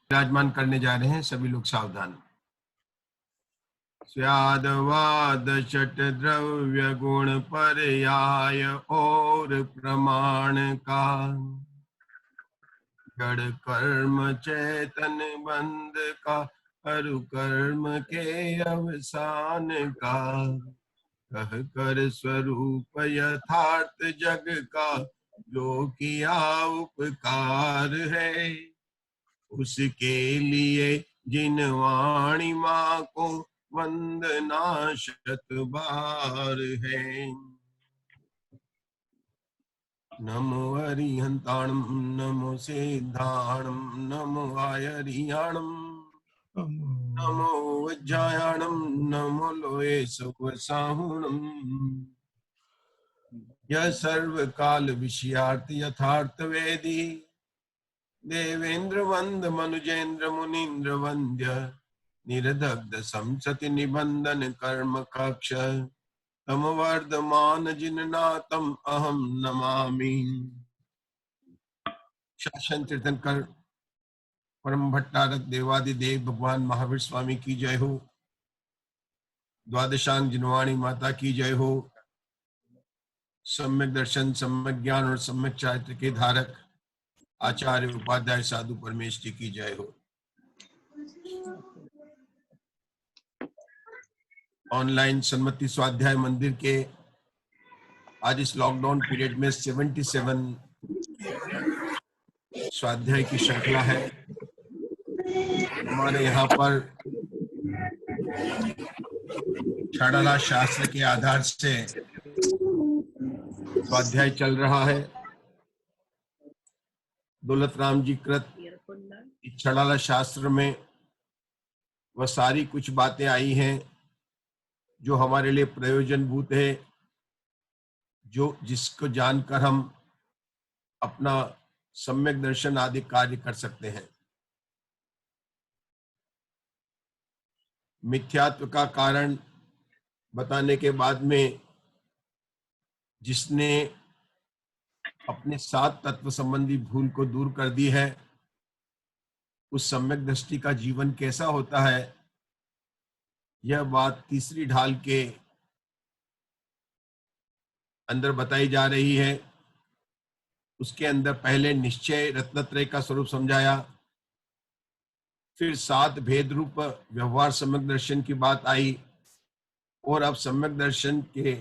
विराजमान करने जा रहे हैं, सभी लोग सावधान। स्यादवाद षट द्रव्य गुण पर्याय और प्रमाण का, जड़ कर्म चेतन बंध का, अरु कर्म के अवसान का, कह कर स्वरूप यथार्थ जग का, जो किया उपकार है, उसके लिए जिन वाणी माँ को वंदना शत बार है। नमो हरिहंताणम, नमो सिद्धाणम, नमो आयरियाणम, नमो वज्रायाणम, नमो लोये सुवसाहुणम। यह सर्व काल विषयार्थ यथार्थ वेदी, देवेंद्र वंद मनुजेंद्र मुनीन्द्र वंद्य, निरदग्ध संसति निबंधन कर्म कक्ष, तम वर्धमान जिननाथम अहम नमामि। शासन तीर्थंकर परम भट्टारक देवादिदेव भगवान महावीर स्वामी की जय हो। द्वादशांग जिनवाणी माता की जय हो। सम्यक दर्शन, सम्यक ज्ञान और सम्यक चारित्र के धारक आचार्य उपाध्याय साधु परमेश जी की जय हो। ऑनलाइन सन्मति स्वाध्याय मंदिर के आज इस लॉकडाउन पीरियड में 77 स्वाध्याय की श्रृंखला है। हमारे यहाँ पर छाड़ला शास्त्र के आधार से स्वाध्याय चल रहा है। दौलत राम जी कृत छड़ाला शास्त्र में वह सारी कुछ बातें आई हैं जो हमारे लिए प्रयोजनभूत है, जो जिसको जानकर हम अपना सम्यक दर्शन आदि कार्य कर सकते हैं। मिथ्यात्व का कारण बताने के बाद में जिसने अपने 7 तत्व संबंधी भूल को दूर कर दी है, उस सम्यक दृष्टि का जीवन कैसा होता है, यह बात तीसरी ढाल के अंदर बताई जा रही है। उसके अंदर पहले निश्चय रत्नत्रय का स्वरूप समझाया, फिर 7 भेद रूप व्यवहार सम्यक दर्शन की बात आई, और अब सम्यक दर्शन के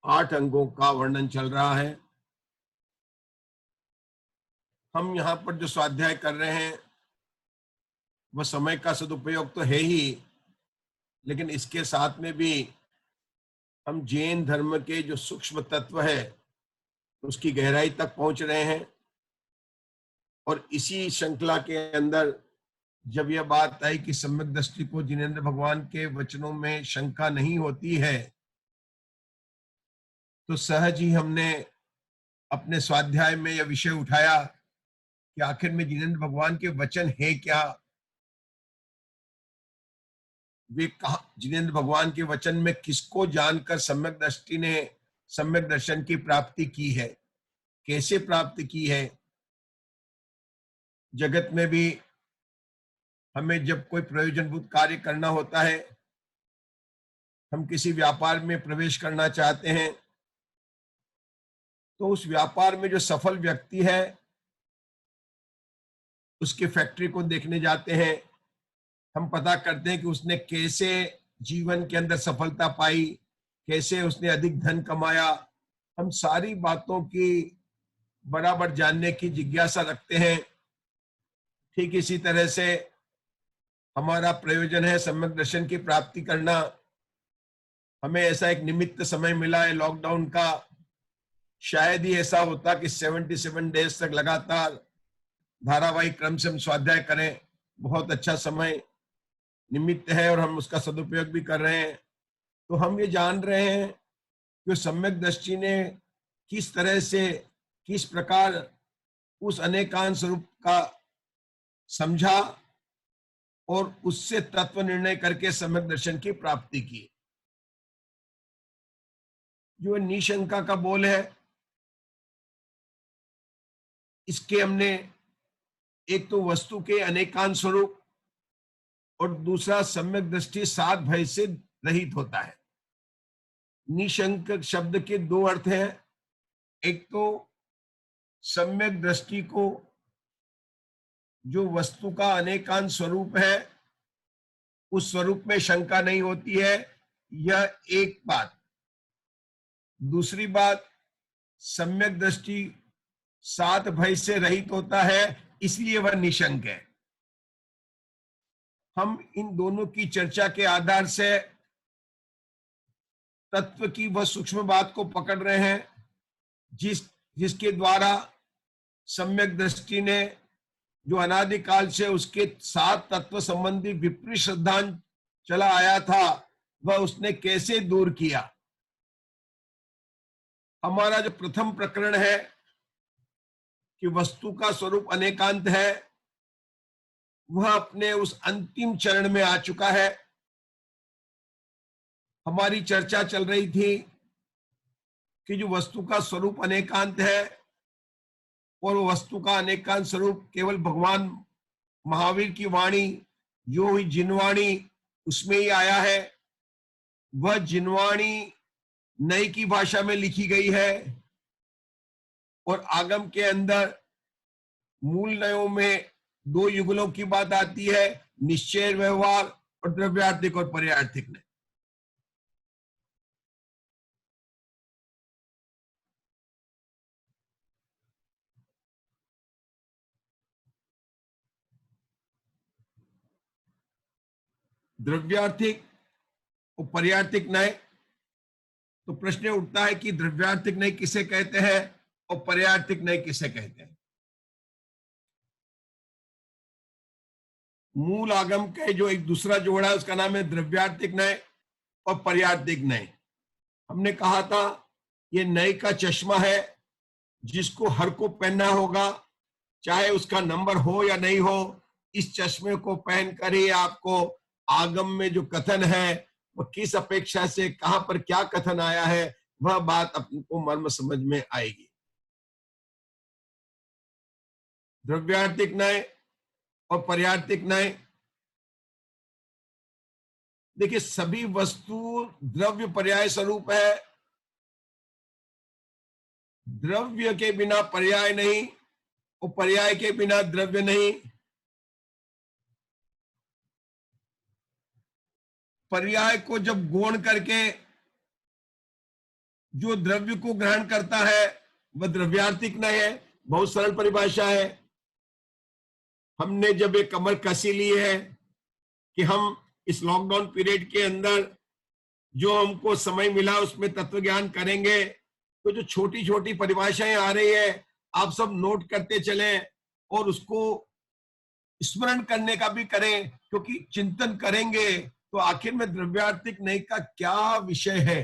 8 अंगों का वर्णन चल रहा है। हम यहाँ पर जो स्वाध्याय कर रहे हैं वह समय का सदुपयोग तो है ही, लेकिन इसके साथ में भी हम जैन धर्म के जो सूक्ष्म तत्व है उसकी गहराई तक पहुंच रहे हैं। और इसी श्रृंखला के अंदर जब यह बात आई कि सम्यक दृष्टि को जिनेंद्र भगवान के वचनों में शंका नहीं होती है, तो सहज ही हमने अपने स्वाध्याय में यह विषय उठाया कि आखिर में जिनेंद्र भगवान के वचन है क्या, वे कहा जिनेंद्र भगवान के वचन में किसको जानकर सम्यक दृष्टि ने सम्यक दर्शन की प्राप्ति की है, कैसे प्राप्त की है। जगत में भी हमें जब कोई प्रयोजनभूत कार्य करना होता है, हम किसी व्यापार में प्रवेश करना चाहते हैं, तो उस व्यापार में जो सफल व्यक्ति है उसके फैक्ट्री को देखने जाते हैं। हम पता करते हैं कि उसने कैसे जीवन के अंदर सफलता पाई, कैसे उसने अधिक धन कमाया। हम सारी बातों की बराबर जानने की जिज्ञासा रखते हैं। ठीक इसी तरह से हमारा प्रयोजन है सम्यक दर्शन की प्राप्ति करना। हमें ऐसा एक निमित्त समय मिला है लॉकडाउन का, शायद ही ऐसा होता कि 77 डेज तक लगातार धारावाहिक क्रम से हम स्वाध्याय करें। बहुत अच्छा समय निमित्त है और हम उसका सदुपयोग भी कर रहे हैं। तो हम ये जान रहे हैं कि सम्यक दृष्टि ने किस तरह से, किस प्रकार उस अनेकांत स्वरूप का समझा और उससे तत्व निर्णय करके सम्यक दर्शन की प्राप्ति की। जो निशंका का बोल है, इसके हमने एक तो वस्तु के अनेकांत स्वरूप और दूसरा सम्यक दृष्टि सात भय से रहित होता है। निशंक शब्द के दो अर्थ हैं। एक तो सम्यक दृष्टि को जो वस्तु का अनेकांत स्वरूप है उस स्वरूप में शंका नहीं होती है, यह एक बात। दूसरी बात, सम्यक दृष्टि सात भय से रहित होता है, इसलिए वह निशंक है। हम इन दोनों की चर्चा के आधार से तत्व की वह सूक्ष्म बात को पकड़ रहे हैं जिसके द्वारा सम्यक दृष्टि ने जो अनादिकाल से उसके सात तत्व संबंधी विपरीत सिद्धांत चला आया था वह उसने कैसे दूर किया। हमारा जो प्रथम प्रकरण है कि वस्तु का स्वरूप अनेकांत है, वह अपने उस अंतिम चरण में आ चुका है। हमारी चर्चा चल रही थी कि जो वस्तु का स्वरूप अनेकांत है और वस्तु का अनेकांत स्वरूप केवल भगवान महावीर की वाणी जो हुई जिनवाणी उसमें ही आया है। वह जिनवाणी नई की भाषा में लिखी गई है और आगम के अंदर मूल नयों में दो युगलों की बात आती है, निश्चय व्यवहार और द्रव्यार्थिक और पर्यार्थिक नय। द्रव्यार्थिक और पर्यार्थिक नय, तो प्रश्न उठता है कि द्रव्यार्थिक नय किसे कहते हैं और पर्यार्थिक नय किसे कहते हैं। मूल आगम का जो एक दूसरा जोड़ा है उसका नाम है द्रव्यार्थिक नय और पर्यार्थिक नय। हमने कहा था ये नय का चश्मा है जिसको हर को पहनना होगा, चाहे उसका नंबर हो या नहीं हो। इस चश्मे को पहनकर ही आपको आगम में जो कथन है वह किस अपेक्षा से कहां पर क्या कथन आया है वह बात आपको मर्म समझ में आएगी। द्रव्यार्थिक नय और पर्यार्थिक नय, देखिए सभी वस्तु द्रव्य पर्याय स्वरूप है। द्रव्य के बिना पर्याय नहीं और पर्याय के बिना द्रव्य नहीं। पर्याय को जब गौण करके जो द्रव्य को ग्रहण करता है वह द्रव्यार्थिक नय है। बहुत सरल परिभाषा है। हमने जब एक कमर कसी ली है कि हम इस लॉकडाउन पीरियड के अंदर जो हमको समय मिला उसमें तत्व ज्ञान करेंगे, तो जो छोटी छोटी परिभाषाएं आ रही है आप सब नोट करते चलें और उसको स्मरण करने का भी करें, क्योंकि चिंतन करेंगे तो आखिर में द्रव्यार्थिक नय का क्या विषय है।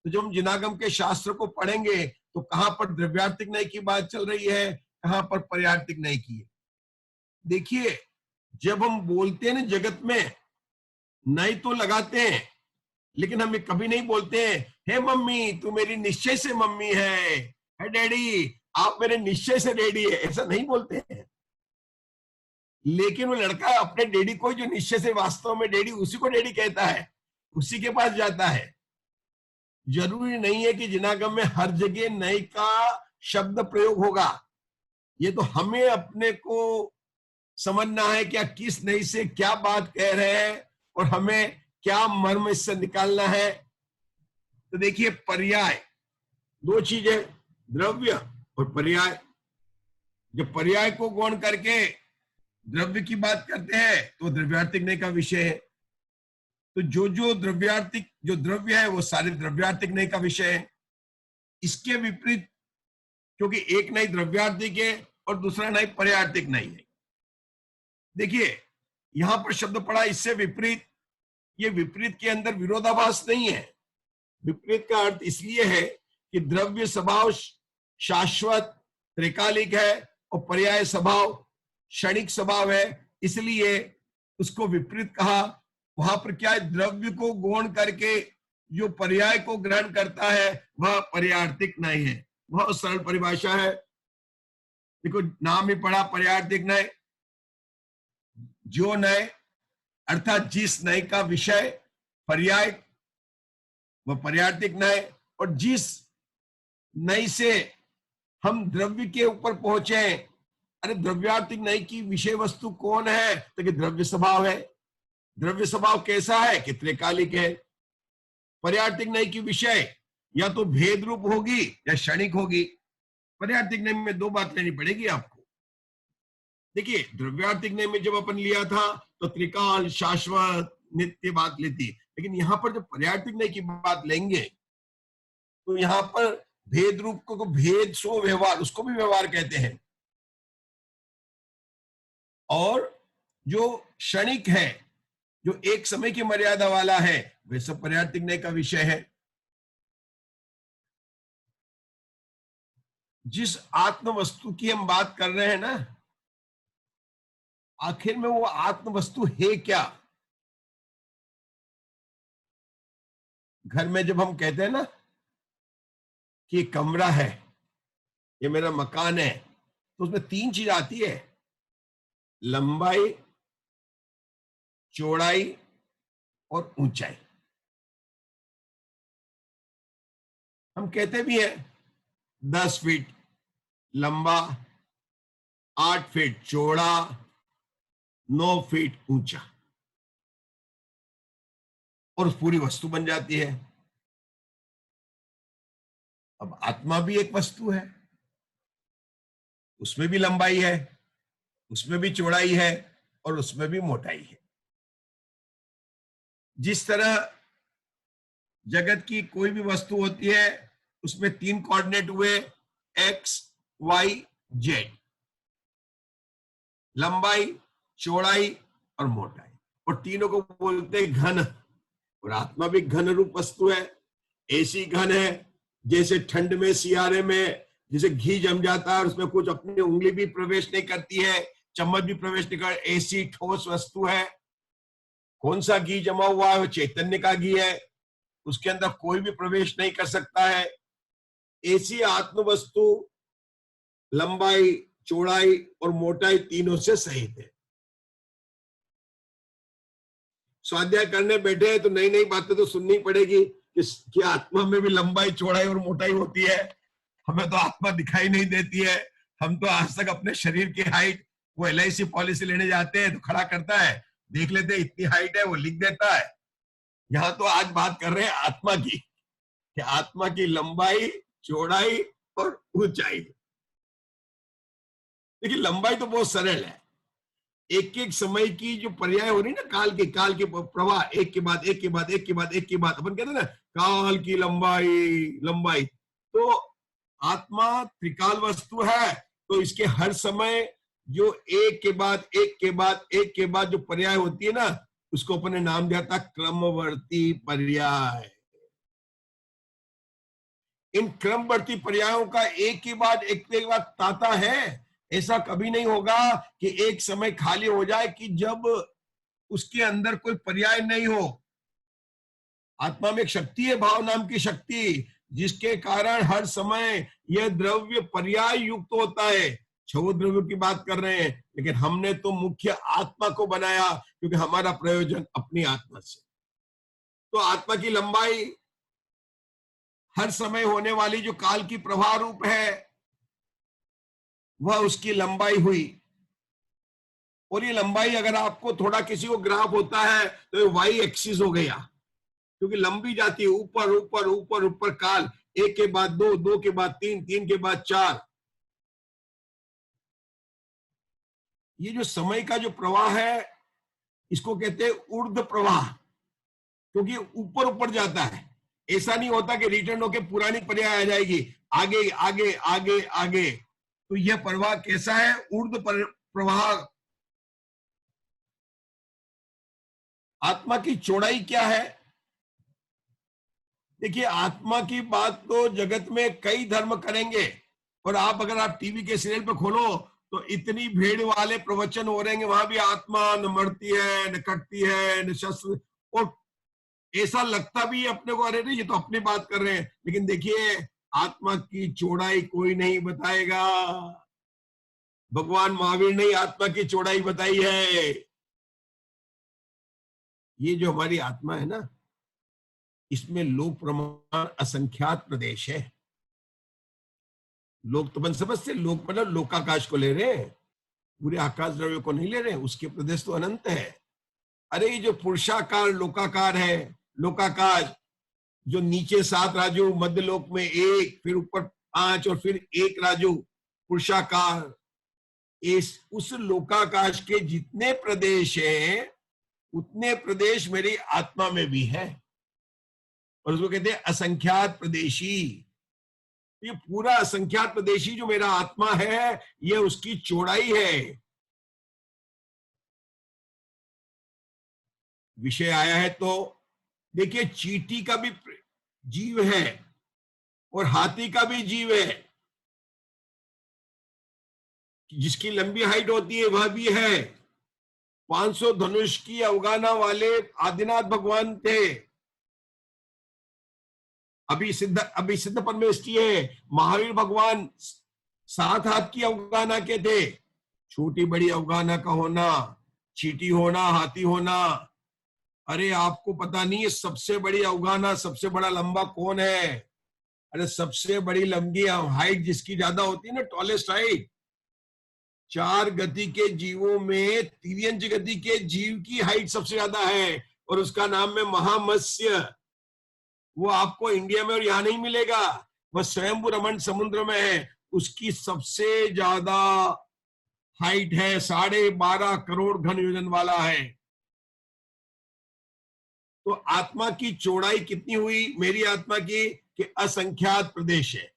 तो जब हम जिनागम के शास्त्र को पढ़ेंगे तो कहां पर द्रव्यार्थिक नय की बात चल रही है, कहां पर पर्यार्थिक नय की है। देखिए जब हम बोलते हैं ना जगत में नय तो लगाते हैं, लेकिन हम ये कभी नहीं बोलते हैं हे मम्मी तू मेरी निश्चय से मम्मी है, हे डैडी आप मेरे निश्चय से डैडी है, ऐसा नहीं बोलते हैं। लेकिन वो लड़का अपने डैडी को जो निश्चय से वास्तव में डैडी उसी को डैडी कहता है, उसी के पास जाता है। जरूरी नहीं है कि जिनागम में हर जगह नय का शब्द प्रयोग होगा। ये तो हमें अपने को समझना है क्या किस नय से क्या बात कह रहे हैं और हमें क्या मर्म इससे निकालना है। तो देखिए पर्याय दो चीजें, द्रव्य और पर्याय। जब पर्याय को गौण करके द्रव्य की बात करते हैं तो द्रव्यार्थिक नय का विषय है। तो जो द्रव्यार्थिक जो द्रव्य है वो सारे द्रव्यार्थिक नय का विषय है। इसके विपरीत, क्योंकि एक नय द्रव्यार्थिक है और दूसरा नय पर्यार्थिक नय है। देखिए यहां पर शब्द पड़ा इससे विपरीत, ये विपरीत के अंदर विरोधाभास नहीं है। विपरीत का अर्थ इसलिए है कि द्रव्य स्वभाव शाश्वत त्रिकालिक है और पर्याय स्वभाव क्षणिक स्वभाव है, इसलिए उसको विपरीत कहा। वहां पर क्या है, द्रव्य को गौण करके जो पर्याय को ग्रहण करता है वह पर्यार्थिक नय है। बहुत सरल परिभाषा है। देखो नाम ही पढ़ा पर्यार्थिक नय, जो नय अर्थात जिस नय का विषय पर्याय व पर्यायतिक नय, और जिस नय से हम द्रव्य के ऊपर पहुंचे। अरे द्रव्यार्थिक नय की विषय वस्तु कौन है? तो कि द्रव्य स्वभाव है। द्रव्य स्वभाव कैसा है? कि त्रिकालिक है। पर्यायतिक नय की विषय या तो भेद रूप होगी या क्षणिक होगी। पर्यायतिक नय में दो बात लेनी पड़ेगी आपको। देखिए द्रव्यार्थिक नय में जब अपन लिया था तो त्रिकाल, शाश्वत, नित्य बात ली थी, लेकिन यहां पर जब पर्यायतिक नय की बात लेंगे तो यहां पर भेद रूप को भेद सो व्यवहार, उसको भी व्यवहार कहते हैं। और जो क्षणिक है, जो एक समय की मर्यादा वाला है, वे सब पर्यायतिक नय का विषय है। जिस आत्म वस्तु की हम बात कर रहे हैं ना, आखिर में वो आत्म वस्तु है क्या? घर में जब हम कहते हैं ना कि कमरा है, ये मेरा मकान है, तो उसमें तीन चीज आती है, लंबाई, चौड़ाई और ऊंचाई। हम कहते भी हैं 10 फीट लंबा, 8 फीट चौड़ा, 9 फीट ऊंचा, और पूरी वस्तु बन जाती है। अब आत्मा भी एक वस्तु है, उसमें भी लंबाई है, उसमें भी चौड़ाई है और उसमें भी मोटाई है। जिस तरह जगत की कोई भी वस्तु होती है उसमें 3 कोऑर्डिनेट हुए, एक्स, वाई, जेड, लंबाई, चौड़ाई और मोटाई, और तीनों को बोलते हैं घन। और आत्मा भी घन रूप वस्तु है। ऐसी घन है जैसे ठंड में, सियारे में जैसे घी जम जाता है और उसमें कुछ अपनी उंगली भी प्रवेश नहीं करती है, चम्मच भी प्रवेश नहीं कर, ऐसी ठोस वस्तु है। कौन सा घी जमा हुआ है? वो चैतन्य का घी है, उसके अंदर कोई भी प्रवेश नहीं कर सकता है। ऐसी आत्म वस्तु लंबाई, चौड़ाई और मोटाई तीनों से सहित है। स्वाध्याय करने बैठे हैं तो नई नई बातें तो सुननी पड़ेगी कि आत्मा में भी लंबाई, चौड़ाई और मोटाई होती है। हमें तो आत्मा दिखाई नहीं देती है। हम तो आज तक अपने शरीर की हाइट, वो LIC पॉलिसी लेने जाते हैं तो खड़ा करता है, देख लेते हैं इतनी हाइट है, वो लिख देता है। यहां तो आज बात कर रहे हैं आत्मा की, कि आत्मा की लंबाई, चौड़ाई और ऊंचाई। देखिए लंबाई तो बहुत सरल है, एक एक समय की जो पर्याय हो रही ना, काल के प्रवाह, एक के बाद एक के बाद एक के बाद एक के बाद, अपन कहते हैं ना काल की लंबाई, लंबाई। तो आत्मा त्रिकाल वस्तु है, तो इसके हर समय जो एक के बाद एक के बाद एक के बाद जो पर्याय होती है ना, उसको अपन ने नाम दिया था क्रमवर्ती पर्याय। इन क्रमवर्ती पर्यायों का एक के बाद ताता है। ऐसा कभी नहीं होगा कि एक समय खाली हो जाए कि जब उसके अंदर कोई पर्याय नहीं हो। आत्मा में एक शक्ति है, भाव नाम की शक्ति, जिसके कारण हर समय यह द्रव्य पर्याय युक्त होता है। छह द्रव्य की बात कर रहे हैं, लेकिन हमने तो मुख्य आत्मा को बनाया, क्योंकि हमारा प्रयोजन अपनी आत्मा से। तो आत्मा की लंबाई हर समय होने वाली जो काल की प्रवाह रूप है, वह उसकी लंबाई हुई। और ये लंबाई अगर आपको थोड़ा किसी को ग्राफ होता है तो ये वाई एक्सिस हो गया, क्योंकि लंबी जाती है ऊपर ऊपर ऊपर ऊपर काल, एक के बाद दो, दो के बाद तीन, तीन के बाद चार। ये जो समय का जो प्रवाह है इसको कहते हैं ऊर्ध्व प्रवाह, क्योंकि ऊपर ऊपर जाता है। ऐसा नहीं होता कि रिटर्न होकर पुरानी पर्याय आ जाएगी, आगे आगे आगे आगे। तो यह प्रवाह कैसा है? ऊर्ध्व प्रवाह। आत्मा की चौड़ाई क्या है? देखिए आत्मा की बात तो जगत में कई धर्म करेंगे, और अगर आप टीवी के सीरियल पे खोलो तो इतनी भीड़ वाले प्रवचन हो रहे हैं, वहां भी आत्मा न मरती है, न कटती है, न शस्त्र, और ऐसा लगता भी है अपने को, अरे नहीं ये तो अपनी बात कर रहे हैं। लेकिन देखिए आत्मा की चौड़ाई कोई नहीं बताएगा। भगवान महावीर ने आत्मा की चौड़ाई बताई है। ये जो हमारी आत्मा है ना, इसमें लोक प्रमाण असंख्यात प्रदेश है। लोक तो बन समझते, लोक मतलब लोकाकाश को ले रहे हैं, पूरे आकाश द्रव्य को नहीं ले रहे हैं, उसके प्रदेश तो अनंत है। अरे ये जो पुरुषाकार लोकाकार है, लोकाकाश, जो नीचे 7 राजू, मध्य लोक में 1, फिर ऊपर 5 और फिर 1 राजू, पुरुषाकार, इस उस लोकाकाश के जितने प्रदेश हैं उतने प्रदेश मेरी आत्मा में भी है, और उसको कहते हैं असंख्यात प्रदेशी। ये पूरा असंख्यात प्रदेशी जो मेरा आत्मा है, ये उसकी चौड़ाई है। विषय आया है तो देखिए, चींटी का भी जीव है और हाथी का भी जीव है, जिसकी लंबी हाइट होती है वह भी है। 500 धनुष की अवगाना वाले आदिनाथ भगवान थे। अभी सिद्ध परमेष्टि है। महावीर भगवान 7 हाथ की अवगाना के थे। छोटी बड़ी अवगाना का होना, चींटी होना, हाथी होना, अरे आपको पता नहीं है सबसे बड़ी अवगाना, सबसे बड़ा लंबा कौन है? अरे सबसे बड़ी लंबी हाइट जिसकी ज्यादा होती है ना, टॉलेस्ट हाइट, 4 गति के जीवों में तिर्यंच गति के जीव की हाइट सबसे ज्यादा है, और उसका नाम है महामत्स्य। वो आपको इंडिया में और यहां नहीं मिलेगा, वह स्वयंभू रमण समुद्र में है। उसकी सबसे ज्यादा हाइट है, 12.5 करोड़ घन योजन वाला है। तो आत्मा की चौड़ाई कितनी हुई मेरी आत्मा की, कि असंख्यात प्रदेश है।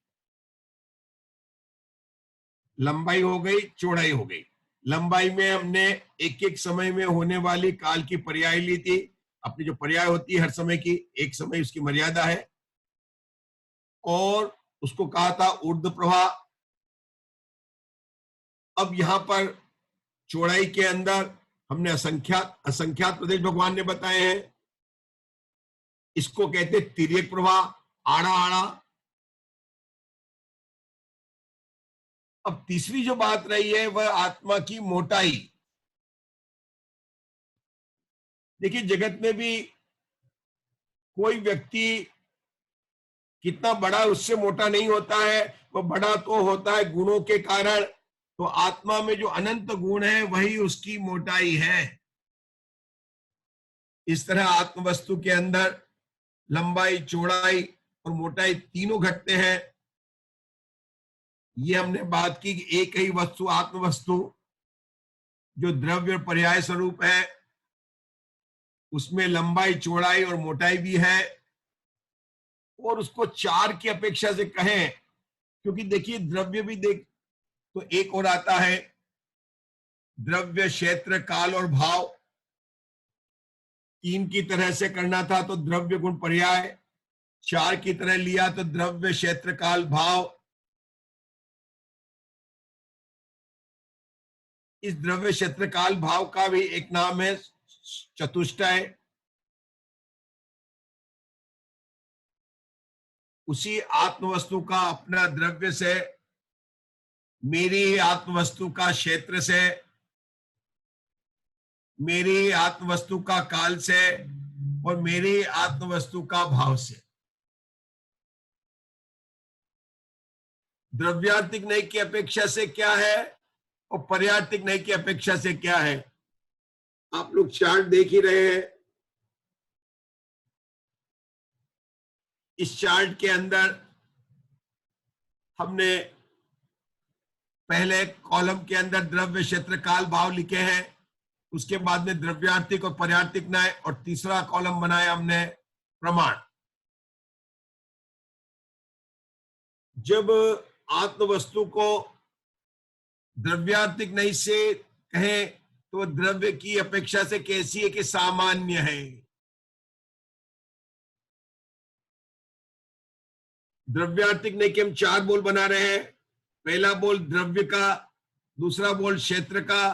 लंबाई हो गई, चौड़ाई हो गई। लंबाई में हमने एक एक समय में होने वाली काल की पर्याय ली थी। अपनी जो पर्याय होती है हर समय की, एक समय उसकी मर्यादा है, और उसको कहा था ऊर्ध्व प्रवाह। अब यहां पर चौड़ाई के अंदर हमने असंख्यात असंख्यात प्रदेश भगवान ने बताए हैं। इसको कहते तिर्यक प्रवाह, आड़ा आड़ा। अब तीसरी जो बात रही है वह आत्मा की मोटाई। देखिए, जगत में भी कोई व्यक्ति कितना बड़ा उससे मोटा नहीं होता है, वह बड़ा तो होता है गुणों के कारण। तो आत्मा में जो अनंत गुण है वही उसकी मोटाई है। इस तरह आत्म वस्तु के अंदर लंबाई, चौड़ाई और मोटाई तीनों घटते हैं। ये हमने बात की कि एक ही वस्तु, आत्म वस्तु, जो द्रव्य पर्याय स्वरूप है, उसमें लंबाई, चौड़ाई और मोटाई भी है। और उसको 4 की अपेक्षा से कहें, क्योंकि देखिए द्रव्य भी देख तो एक और आता है, द्रव्य, क्षेत्र, काल और भाव। 3 की तरह से करना था तो द्रव्य गुण पर्याय, 4 की तरह लिया तो द्रव्य, क्षेत्र, काल, भाव। इस द्रव्य, क्षेत्र, काल, भाव का भी एक नाम है चतुष्टय। उसी आत्मवस्तु का अपना द्रव्य से, मेरी आत्मवस्तु का क्षेत्र से, मेरी आत्मवस्तु का काल से, और मेरी आत्मवस्तु का भाव से। द्रव्यार्थिक नय की अपेक्षा से क्या है और पर्यार्थिक नय की अपेक्षा से क्या है? आप लोग चार्ट देख ही रहे हैं। इस चार्ट के अंदर हमने पहले कॉलम के अंदर द्रव्य, क्षेत्र, काल, भाव लिखे हैं। उसके बाद में द्रव्यार्थिक और पर्यार्थिक न्याय, और तीसरा कॉलम बनाया हमने प्रमाण। जब आत्मवस्तु को द्रव्यार्थिक नहीं से कहें तो द्रव्य की अपेक्षा से कैसी है कि सामान्य है। द्रव्यार्थिक नहीं कि हम 4 बोल बना रहे हैं। पहला बोल द्रव्य का, दूसरा बोल क्षेत्र का,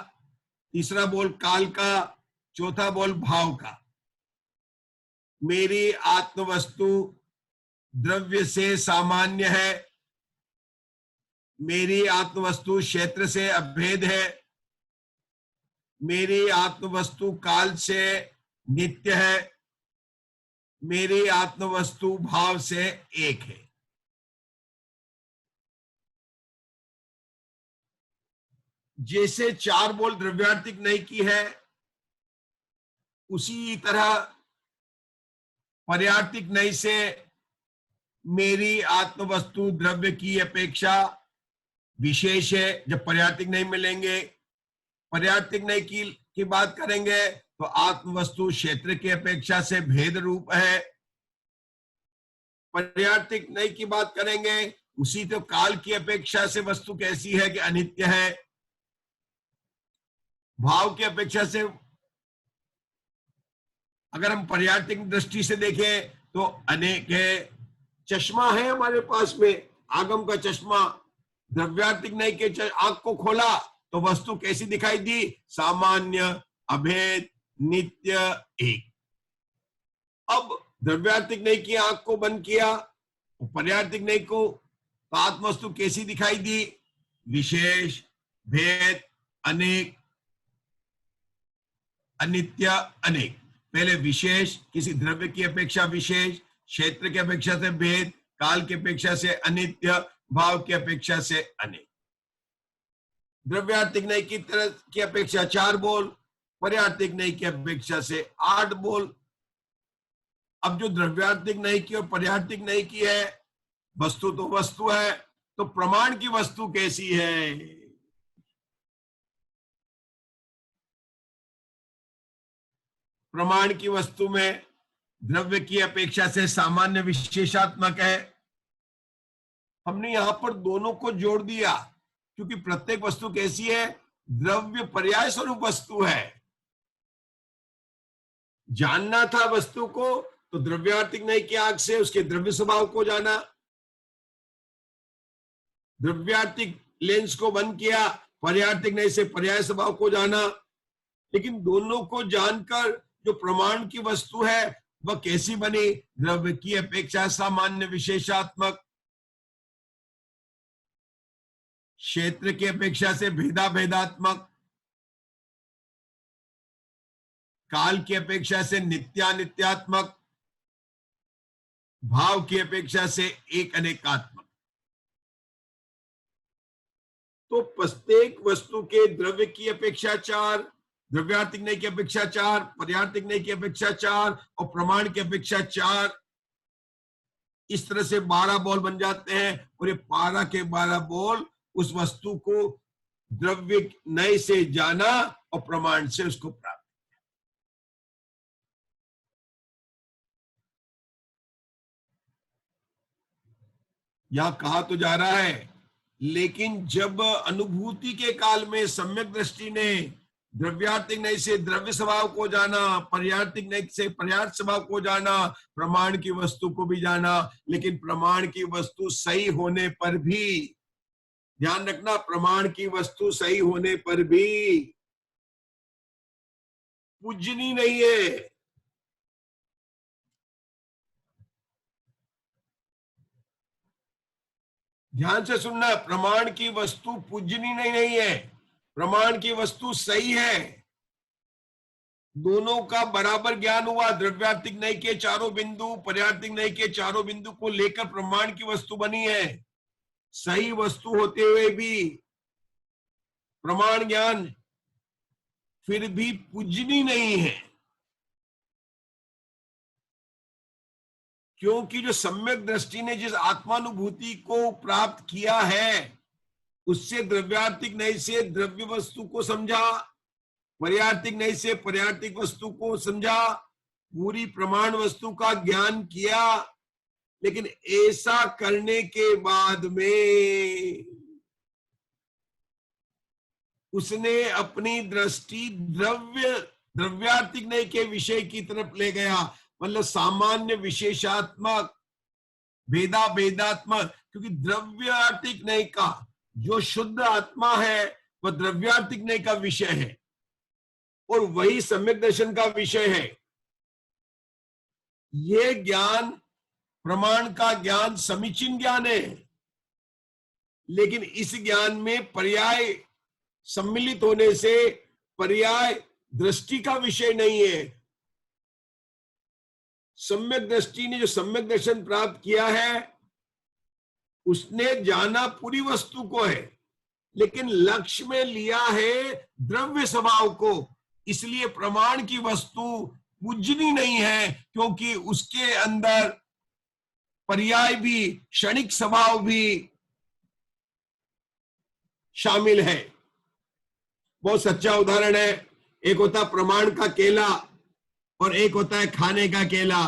तीसरा बोल काल का, चौथा बोल भाव का। मेरी आत्मवस्तु द्रव्य से सामान्य है, मेरी आत्मवस्तु क्षेत्र से अभेद है, मेरी आत्मवस्तु काल से नित्य है, मेरी आत्मवस्तु भाव से एक है। जैसे चार बोल द्रव्यार्थिक नहीं की है, उसी तरह पर्यार्थिक नहीं से मेरी आत्मवस्तु द्रव्य की अपेक्षा विशेष है। जब पर्यार्थिक नहीं मिलेंगे, पर्यार्थिक नहीं की बात करेंगे तो आत्मवस्तु क्षेत्र की अपेक्षा से भेद रूप है। पर्यार्थिक नहीं की बात करेंगे, उसी तो काल की अपेक्षा से वस्तु कैसी है कि अनित्य है। भाव की अपेक्षा से अगर हम पर्यार्थिक दृष्टि से देखें तो अनेक है। चश्मा है हमारे पास में, आगम का चश्मा, द्रव्यार्थिक नहीं के आंख को खोला तो वस्तु कैसी दिखाई दी? सामान्य, अभेद, नित्य, एक। अब द्रव्यार्थिक नहीं की आंख को बंद किया, पर्यार्थिक नहीं को तो आत्मवस्तु कैसी दिखाई दी? विशेष, भेद, अनेक, अनित्य, अनेक। पहले विशेष, किसी द्रव्य की अपेक्षा विशेष, क्षेत्र की अपेक्षा से भेद, काल की अपेक्षा से अनित्य, भाव की अपेक्षा से अनेक। द्रव्यार्थिक नहीं की तरह की अपेक्षा 4 बोल, पर्यार्थिक नहीं की अपेक्षा से 8 बोल। अब जो द्रव्यार्थिक नहीं की और पर्यार्थिक नहीं की है, वस्तु तो वस्तु है, तो प्रमाण की वस्तु कैसी है? प्रमाण की वस्तु में द्रव्य की अपेक्षा से सामान्य विशेषात्मक है। हमने यहां पर दोनों को जोड़ दिया क्योंकि प्रत्येक वस्तु कैसी है? द्रव्य पर्याय स्वरूप वस्तु है। जानना था वस्तु को तो द्रव्यार्थिक नहीं की आंख से उसके द्रव्य स्वभाव को जाना, द्रव्यार्थिक लेंस को बंद किया, पर्यार्थिक नहीं से पर्याय स्वभाव को जाना। लेकिन दोनों को जानकर जो प्रमाण की वस्तु है वह कैसी बनी? द्रव्य की अपेक्षा सामान्य विशेषात्मक, क्षेत्र की अपेक्षा से भेदा भेदात्मक, काल की अपेक्षा से नित्यानित्यात्मक, भाव की अपेक्षा से एक अनेकात्मक। तो प्रत्येक वस्तु के द्रव्य की अपेक्षा 4, द्रव्यार्थिक नहीं की अपेक्षा 4, पर्यार्थिक नहीं की अपेक्षा 4 और प्रमाण की अपेक्षा 4। इस तरह से 12 बॉल बन जाते हैं और ये 12 के 12 बॉल उस वस्तु को द्रव्य नए से जाना और प्रमाण से उसको प्राप्त। यहां कहा तो जा रहा है, लेकिन जब अनुभूति के काल में सम्यक दृष्टि ने द्रव्यार्थिक नहीं से द्रव्य स्वभाव को जाना, पर्यार्थिक नहीं से पर्यार्थ स्वभाव को जाना, प्रमाण की वस्तु को भी जाना, लेकिन प्रमाण की वस्तु सही होने पर भी, ध्यान रखना, प्रमाण की वस्तु सही होने पर भी पूजनी नहीं है। ध्यान से सुनना, प्रमाण की वस्तु पूजनी नहीं है, प्रमाण की वस्तु सही है। दोनों का बराबर ज्ञान हुआ, द्रव्यार्थिक नहीं के चारों बिंदु, पर्यार्थिक नहीं के चारों बिंदु को लेकर प्रमाण की वस्तु बनी है। सही वस्तु होते हुए भी प्रमाण ज्ञान फिर भी पूजनी नहीं है, क्योंकि जो सम्यक दृष्टि ने जिस आत्मानुभूति को प्राप्त किया है उससे द्रव्यार्थिक नहीं से द्रव्य वस्तु को समझा, पर्यार्थिक नहीं से पर्यार्थिक वस्तु को समझा, पूरी प्रमाण वस्तु का ज्ञान किया। लेकिन ऐसा करने के बाद में उसने अपनी दृष्टि द्रव्यार्थिक नहीं के विषय की तरफ ले गया, मतलब सामान्य विशेषात्मक, भेदा भेदात्मक। क्योंकि द्रव्यार्थिक नहीं का जो शुद्ध आत्मा है वह द्रव्यार्थिक नहीं का विषय है और वही सम्यक दर्शन का विषय है। यह ज्ञान, प्रमाण का ज्ञान समीचीन ज्ञान है, लेकिन इस ज्ञान में पर्याय सम्मिलित होने से पर्याय दृष्टि का विषय नहीं है, सम्यक दृष्टि ने जो सम्यक दर्शन प्राप्त किया है उसने जाना पूरी वस्तु को है, लेकिन लक्ष्य में लिया है द्रव्य स्वभाव को। इसलिए प्रमाण की वस्तु पूजनी नहीं है, क्योंकि उसके अंदर पर्याय भी, क्षणिक स्वभाव भी शामिल है। बहुत सच्चा उदाहरण है। एक होता है प्रमाण का केला और एक होता है खाने का केला।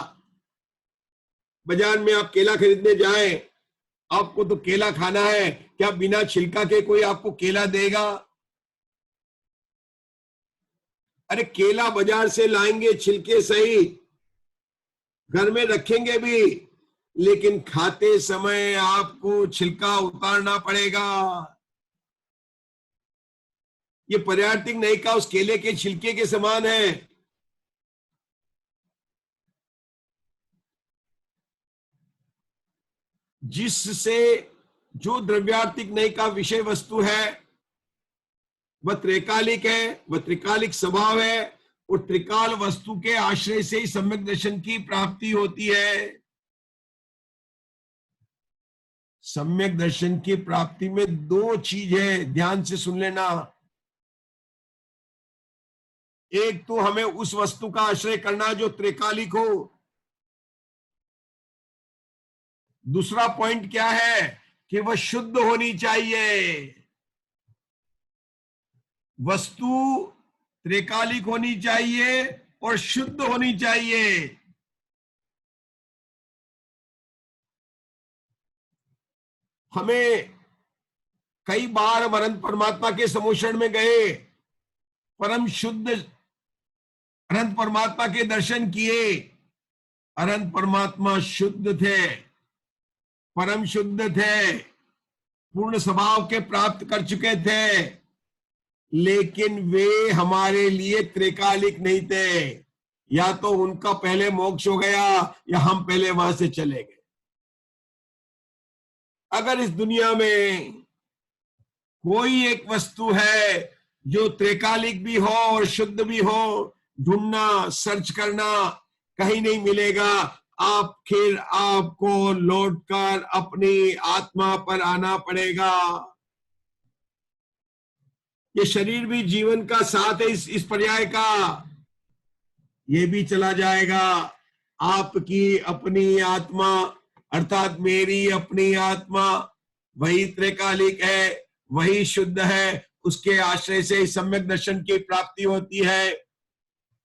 बाजार में आप केला खरीदने जाएं, आपको तो केला खाना है, क्या बिना छिलका के कोई आपको केला देगा? अरे केला बाजार से लाएंगे छिलके सही, घर में रखेंगे भी, लेकिन खाते समय आपको छिलका उतारना पड़ेगा। ये पर्यार्थिक नहीं का उस केले के छिलके के समान है। जिससे जो द्रव्यार्थिक नहीं का विषय वस्तु है वह त्रैकालिक है, वह त्रिकालिक स्वभाव है, और त्रिकाल वस्तु के आश्रय से ही सम्यक दर्शन की प्राप्ति होती है। सम्यक दर्शन की प्राप्ति में दो चीज है, ध्यान से सुन लेना। एक तो हमें उस वस्तु का आश्रय करना जो त्रिकालिक हो। दूसरा पॉइंट क्या है कि वह शुद्ध होनी चाहिए। वस्तु त्रिकालिक होनी चाहिए और शुद्ध होनी चाहिए। हमें कई बार हम अनंत परमात्मा के समोषण में गए, परम शुद्ध अनंत परमात्मा के दर्शन किए। अनंत परमात्मा शुद्ध थे, परम शुद्ध थे, पूर्ण स्वभाव के प्राप्त कर चुके थे, लेकिन वे हमारे लिए त्रिकालिक नहीं थे। या तो उनका पहले मोक्ष हो गया या हम पहले वहां से चले गए। अगर इस दुनिया में कोई एक वस्तु है जो त्रिकालिक भी हो और शुद्ध भी हो, ढूंढना, सर्च करना, कहीं नहीं मिलेगा। फिर आपको लौटकर अपनी आत्मा पर आना पड़ेगा। ये शरीर भी जीवन का साथ है, इस पर्याय का, ये भी चला जाएगा। आपकी अपनी आत्मा अर्थात मेरी अपनी आत्मा वही त्रिकालिक है, वही शुद्ध है, उसके आश्रय से सम्यक दर्शन की प्राप्ति होती है।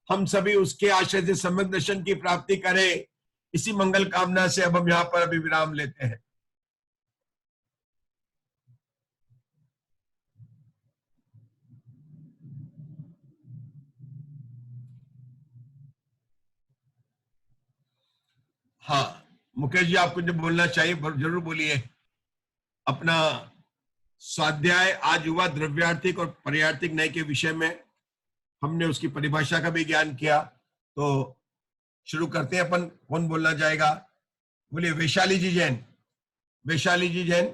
हम सभी उसके आश्रय से सम्यक दर्शन की प्राप्ति करें, इसी मंगल कामना से अब हम यहाँ पर अभी विराम लेते हैं। हाँ मुकेश जी, आपको जो बोलना चाहिए जरूर बोलिए। अपना स्वाध्याय आज हुआ द्रव्यार्थिक और पर्यार्थिक न्याय के विषय में, हमने उसकी परिभाषा का भी ज्ञान किया। तो शुरू करते हैं अपन। कौन बोलना चाहेगा? बोलिए। वैशाली जी जैन। वैशाली जी जैन,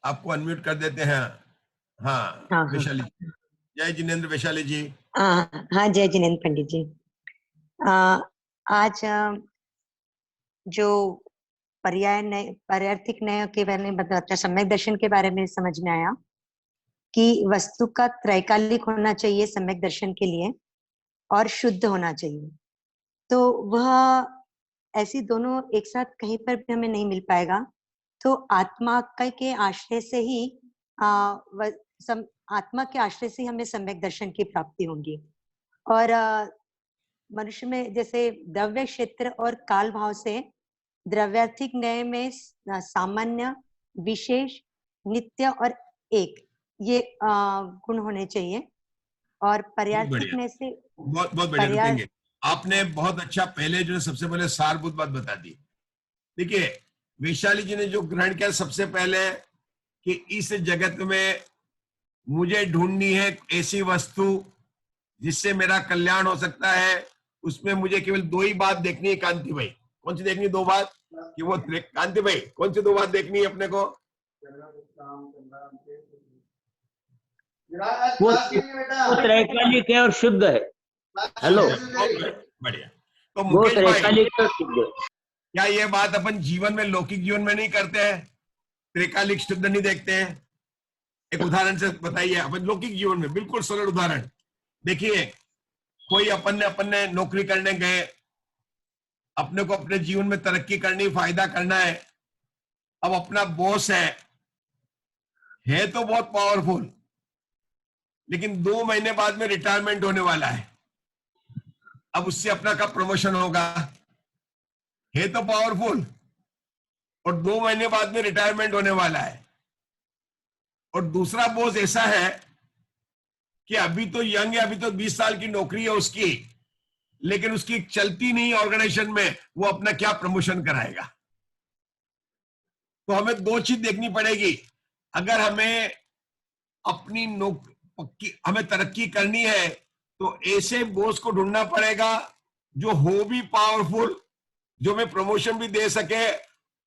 आपको अनम्यूट कर देते हैं। हाँ, हाँ वैशाली जी। जय जिनेन्द्र। वैशाली जी। हाँ, जय जिनेन्द्र पंडित जी। आज जो पर्यार्थिक न्याय के बारे में बताया, सम्यक दर्शन के बारे में समझ में आया कि वस्तु का त्रैकालिक होना चाहिए सम्यक दर्शन के लिए और शुद्ध होना चाहिए। तो वह ऐसी दोनों एक साथ कहीं पर भी हमें नहीं मिल पाएगा। तो आत्मा के आश्रय से ही आत्मा के आश्रय से हमें सम्यक दर्शन की प्राप्ति होगी। और मनुष्य में जैसे द्रव्य क्षेत्र और काल भाव से द्रव्यार्थिक न्याय में सामान्य, विशेष, नित्य और एक, ये गुण होने चाहिए। और पर्यार्थिक न्याय से बहुत बढ़िया रुकेंगे। आपने बहुत अच्छा पहले जो सबसे पहले सारभूत बात बता दी। देखिए वैशाली जी ने जो ग्रहण किया सबसे पहले कि इस जगत में मुझे ढूंढनी है ऐसी वस्तु जिससे मेरा कल्याण हो सकता है। उसमें मुझे केवल दो ही बात देखनी है। कांति भाई, कौन सी देखनी? दो बात कि वो कांति भाई कौन सी दो बात देखनी है अपने को? वो त्रैकालिक है और शुद्ध है। हेलो, बढ़िया। तो वो मुकेश भाई, त्रिकालिक शुद्ध। क्या ये बात अपन जीवन में, लौकिक जीवन में नहीं करते हैं? त्रिकालिक शुद्ध नहीं देखते हैं? एक उदाहरण से बताइए, अपन लौकिक जीवन में बिल्कुल सरल उदाहरण देखिए। कोई अपन ने नौकरी करने गए, अपने को अपने जीवन में तरक्की करनी, फायदा करना है। अब अपना बॉस है तो बहुत पावरफुल, लेकिन 2 महीने बाद में रिटायरमेंट होने वाला है। अब उससे अपना कब प्रमोशन होगा? है तो पावरफुल और 2 महीने बाद में रिटायरमेंट होने वाला है। और दूसरा बॉस ऐसा है कि अभी तो यंग है, अभी तो 20 साल की नौकरी है उसकी, लेकिन उसकी चलती नहीं ऑर्गेनाइजेशन में, वो अपना क्या प्रमोशन कराएगा? तो हमें 2 चीज देखनी पड़ेगी। अगर हमें अपनी हमें तरक्की करनी है तो ऐसे बॉस को ढूंढना पड़ेगा जो हो भी पावरफुल, जो हमें प्रमोशन भी दे सके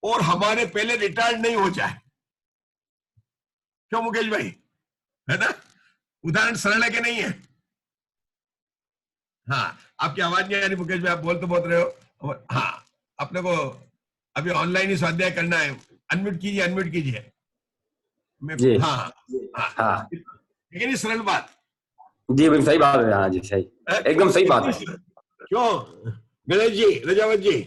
और हमारे पहले रिटायर्ड नहीं हो जाए। क्यों मुकेश भाई, है ना? उदाहरण सरल है कि नहीं है? हाँ, आपकी आवाज नहीं आ रही मुकेश भाई, आप बोल तो बहुत रहे हो। हाँ, अपने को अभी ऑनलाइन ही स्वाध्याय करना है। अनम्यूट कीजिए, अनम्यूट कीजिए। जी। हाँ हाँ, हाँ लेकिन ये सरल बात। जी, बिल्कुल सही बात है। हाँ जी, सही, एकदम सही बात है। क्यों गणेश जी, रजावत जी,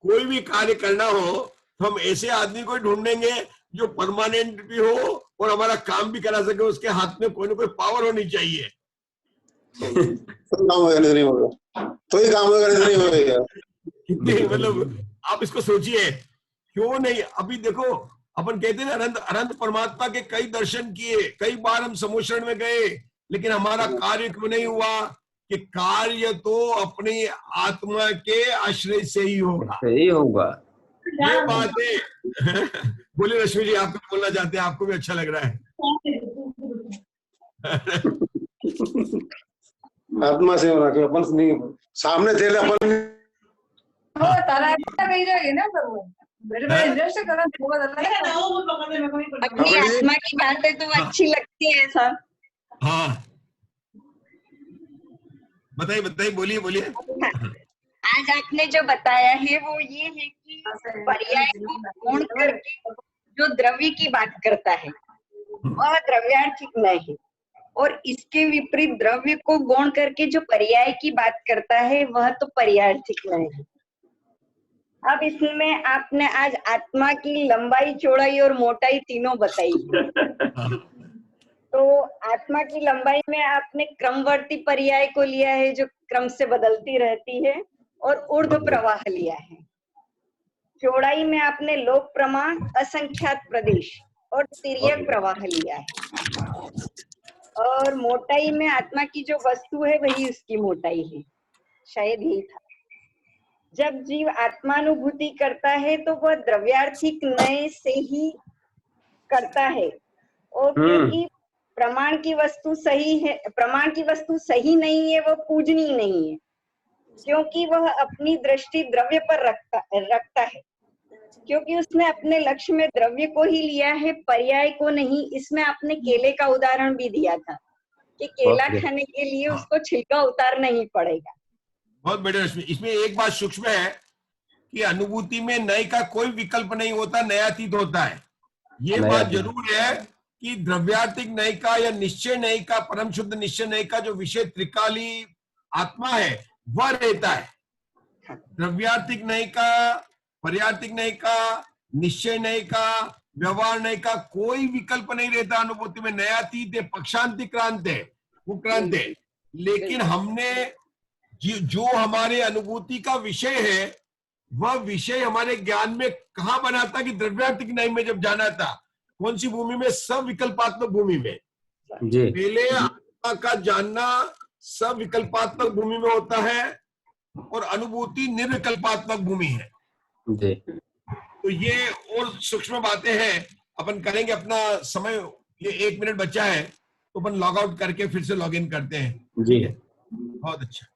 कोई भी कार्य करना हो तो हम ऐसे आदमी को ढूंढेंगे जो परमानेंट भी हो और हमारा काम भी करा सके। उसके हाथ में कोई ना कोई पावर होनी चाहिए। काम वगैरह नहीं होगा, तो ही काम वगैरह नहीं होगा। कितने मतलब आप इसको सोचिए, क्यों नहीं? अभी देखो, अपन कहते हैं अनंत अनंत परमात्मा के कई दर्शन किए, कई बार हम समोषण में गए, लेकिन हमारा कार्य क्यों नहीं हुआ? कि कार्य तो अपनी आत्मा के आश्रय से ही होगा। सही होगा, ये बात है। बोलिए रश्मि जी, आप कुछ बोलना चाहते हैं? आपको भी अच्छा लग रहा है? आत्मा से होना कि अपन से नहीं, सामने थे अपन हो तारा ऐसा नहीं जाएगी ना सब वो मेरे में इंटरेस्ट करना बहुत अलग है। अपनी आत्मा की बातें तो अच्छी लगती है सब। हाँ, बताइए बताइए, बोलिए बोलिए। आज आपने जो बताया है वो ये है कि पर्याय को गौण करके जो द्रव्य की बात करता है वह द्रव्यार्थिक नहीं है, और इसके विपरीत द्रव्य को गौण करके जो पर्याय की बात करता है वह तो पर्यायार्थिक नहीं है। अब इसमें आपने आज आत्मा की लंबाई, चौड़ाई और मोटाई तीनों बताई है। तो आत्मा की लंबाई में आपने क्रमवर्ती पर्याय को लिया है जो क्रम से बदलती रहती है, और ऊर्ध्व प्रवाह लिया है। चौड़ाई में आपने लोक प्रमाण, असंख्यात प्रदेश और तिर्यक प्रवाह लिया है। और मोटाई में आत्मा की जो वस्तु है वही उसकी मोटाई है। शायद यही था। जब जीव आत्मानुभूति करता है तो वह द्रव्यार्थिक नय से ही करता है, और क्योंकि प्रमाण की वस्तु सही है, प्रमाण की वस्तु सही नहीं है, वह पूजनीय नहीं है, क्योंकि वह अपनी दृष्टि द्रव्य पर रखता है, क्योंकि उसने अपने लक्ष्य में द्रव्य को ही लिया है, पर्याय को नहीं। इसमें आपने केले का उदाहरण भी दिया था कि केला खाने के लिए उसको छिलका उतारना ही पड़ेगा। बहुत बढ़िया। इसमें एक बात सूक्ष्म है कि अनुभूति में नए का कोई विकल्प नहीं होता, नयातीत होता है। ये बात जरूर है कि द्रव्यार्थिक नय का या निश्चय नय का, परम शुद्ध निश्चय नय का जो विषय त्रिकाली आत्मा है वह रहता है। द्रव्यार्थिक नय का, पर्यार्थिक नय का, निश्चय नय का, व्यवहार नय का कोई विकल्प नहीं रहता अनुभूति में। नयातीत है, पक्षांतिक्रांत है, उपक्रांत है। लेकिन हमने जो हमारे अनुभूति का विषय है वह विषय हमारे ज्ञान में कहाँ बना था? कि द्रव्यार्थिक नय में जब जाना था। कौन सी भूमि में? सविकल्पात्मक भूमि में। पहले आत्मा का जानना सविकल्पात्मक भूमि में होता है और अनुभूति निर्विकल्पात्मक भूमि है। तो ये और सूक्ष्म बातें हैं, अपन करेंगे। अपना समय, ये 1 मिनट बचा है, तो अपन लॉग आउट करके फिर से लॉग इन करते हैं। जी, बहुत अच्छा।